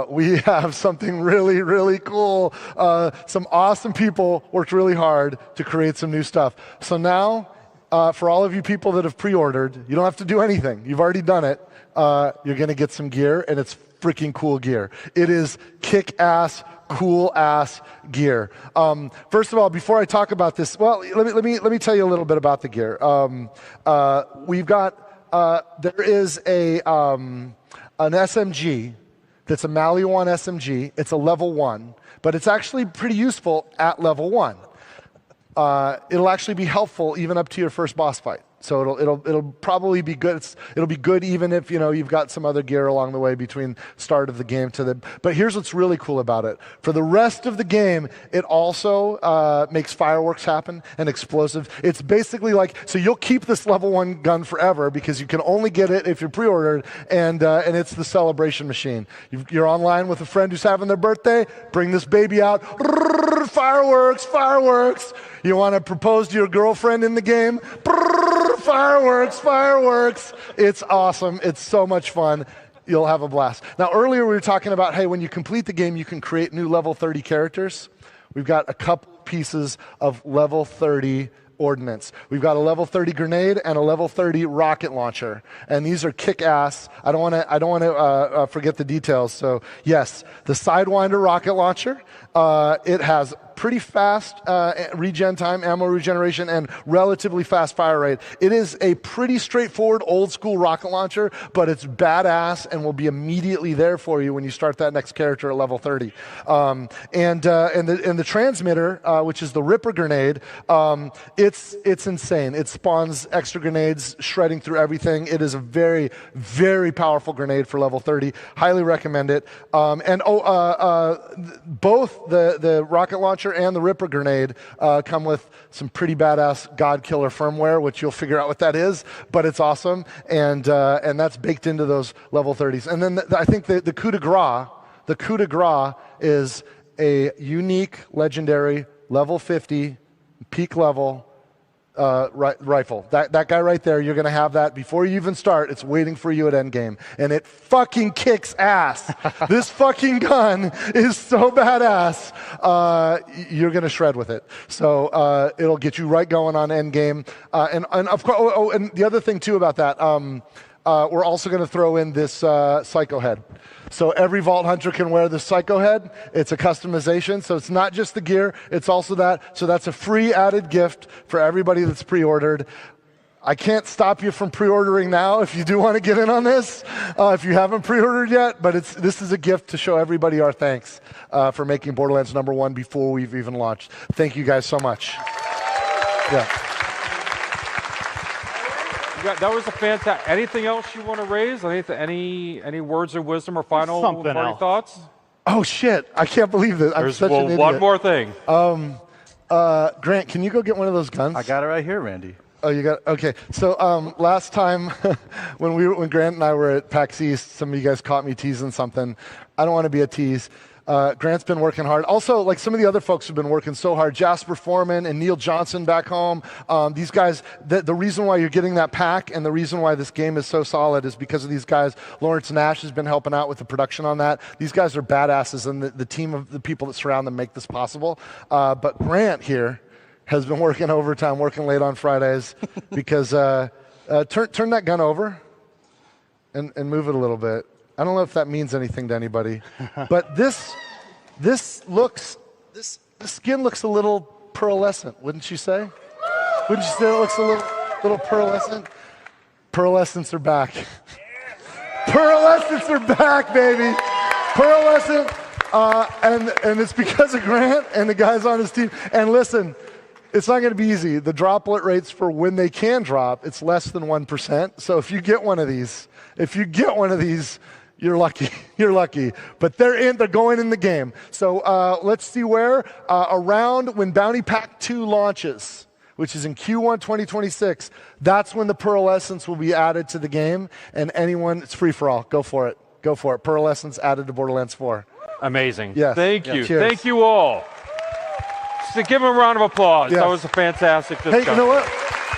We have something really, really cool. Some awesome people worked really hard to create some new stuff. So now, for all of you people that have pre-ordered, you don't have to do anything. You've already done it. You're going to get some gear, and it's freaking cool gear. It is kick-ass, cool-ass gear. First of all, before I talk about this, well, let me tell you a little bit about the gear. We've got there is an SMG that's a Maliwan SMG. It's a level 1, but it's actually pretty useful at level 1. It'll actually be helpful even up to your first boss fight. So it'll probably be good. It'll be good even if you've got some other gear along the way between start of the game to the. But here's what's really cool about it. For the rest of the game, it also makes fireworks happen and explosive. It's basically like, so you'll keep this level 1 gun forever because you can only get it if you're pre-ordered, and it's the celebration machine. You're online with a friend who's having their birthday. Bring this baby out. Fireworks, fireworks. You want to propose to your girlfriend in the game? Fireworks, fireworks. It's awesome. It's so much fun. You'll have a blast. Now, earlier we were talking about, hey, when you complete the game, you can create new level 30 characters. We've got a couple pieces of level 30 ordnance. We've got a level 30 grenade and a level 30 rocket launcher, and these are kick-ass. I don't want to forget the details. So yes, the Sidewinder rocket launcher. It has pretty fast regen time, ammo regeneration, and relatively fast fire rate. It is a pretty straightforward old school rocket launcher, but it's badass and will be immediately there for you when you start that next character at level 30. And the transmitter, which is the Ripper grenade, it's insane. It spawns extra grenades, shredding through everything. It is a very, very powerful grenade for level 30. Highly recommend it. Both the rocket launcher and the Ripper grenade come with some pretty badass God Killer firmware, which you'll figure out what that is, but it's awesome, and that's baked into those level 30s. And then I think the coup de grace is a unique, legendary, level 50, peak level rifle. That guy right there, you're going to have that before you even start. It's waiting for you at endgame. And it fucking kicks ass. This fucking gun is so badass. You're going to shred with it. So it'll get you right going on endgame. And of course, and the other thing too about that, we're also going to throw in this Psycho Head. So every Vault Hunter can wear the Psycho Head. It's a customization, so it's not just the gear, it's also that. So that's a free added gift for everybody that's pre-ordered. I can't stop you from pre-ordering now if you do want to get in on this, if you haven't pre-ordered yet, but this is a gift to show everybody our thanks for making Borderlands #1 before we've even launched. Thank you guys so much. Yeah. That was a fantastic. Anything else you want to raise? Any words of wisdom or final party thoughts? Oh shit! I can't believe this. I'm such an idiot. One more thing. Grant, can you go get one of those guns? I got it right here, Randy. Oh, you got it? Okay. So last time when Grant and I were at PAX East, some of you guys caught me teasing something. I don't want to be a tease. Grant's been working hard. Also, like some of the other folks have been working so hard. Jasper Foreman and Neil Johnson back home. These guys, the reason why you're getting that pack and the reason why this game is so solid is because of these guys. Lawrence Nash has been helping out with the production on that. These guys are badasses, and the team of the people that surround them make this possible. But Grant here has been working overtime, working late on Fridays because turn that gun over and move it a little bit. I don't know if that means anything to anybody, but this skin looks a little pearlescent, wouldn't you say? Wouldn't you say it looks a little pearlescent? Pearlescents are back. Pearlescents are back, baby. Pearlescent, and it's because of Grant and the guys on his team. And listen, it's not going to be easy. The droplet rates for when they can drop, it's less than 1%. So if you get one of these, you're lucky. You're lucky. But they're going in the game. So let's see where. Around when Bounty Pack 2 launches, which is in Q1 2026, that's when the Pearl Essence will be added to the game. And it's free for all. Go for it. Go for it. Pearl Essence added to Borderlands 4. Amazing. Yes. Thank you. Cheers. Thank you all. So give them a round of applause. Yes. That was a fantastic discussion. Hey, you know what?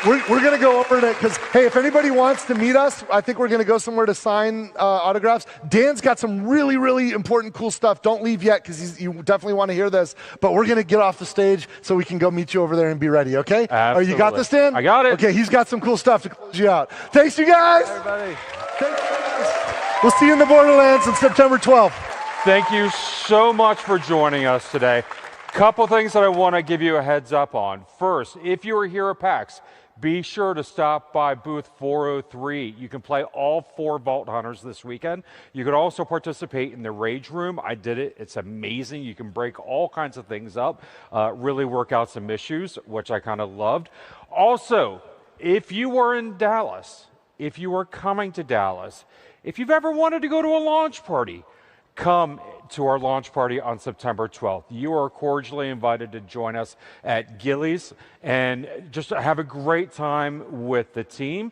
We're going to go over it because, hey, if anybody wants to meet us, I think we're going to go somewhere to sign autographs. Dan's got some really, really important, cool stuff. Don't leave yet because you definitely want to hear this. But we're going to get off the stage so we can go meet you over there and be ready, okay? Absolutely. You got this, Dan? I got it. Okay, he's got some cool stuff to close you out. Thanks, you guys. Everybody. Thanks, you guys. We'll see you in the Borderlands on September 12th. Thank you so much for joining us today. Couple things that I want to give you a heads up on. First, if you are here at PAX, be sure to stop by booth 403. You can play all 4 Vault Hunters this weekend. You can also participate in the Rage Room. I did it. It's amazing. You can break all kinds of things up, really work out some issues, which I kind of loved. Also, if you are in Dallas, if you are coming to Dallas, if you've ever wanted to go to a launch party, come to our launch party on September 12th. You are cordially invited to join us at Gillies and just have a great time with the team.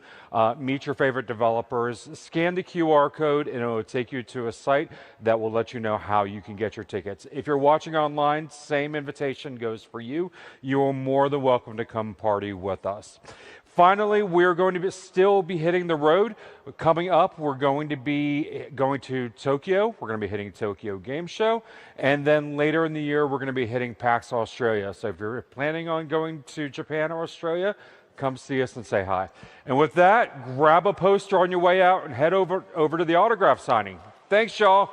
Meet your favorite developers, scan the QR code, and it will take you to a site that will let you know how you can get your tickets. If you're watching online, same invitation goes for you. You are more than welcome to come party with us. Finally, we're going to still be hitting the road. Coming up, we're going to be going to Tokyo. We're going to be hitting Tokyo Game Show. And then later in the year, we're going to be hitting PAX Australia. So if you're planning on going to Japan or Australia, come see us and say hi. And with that, grab a poster on your way out and head over to the autograph signing. Thanks, y'all.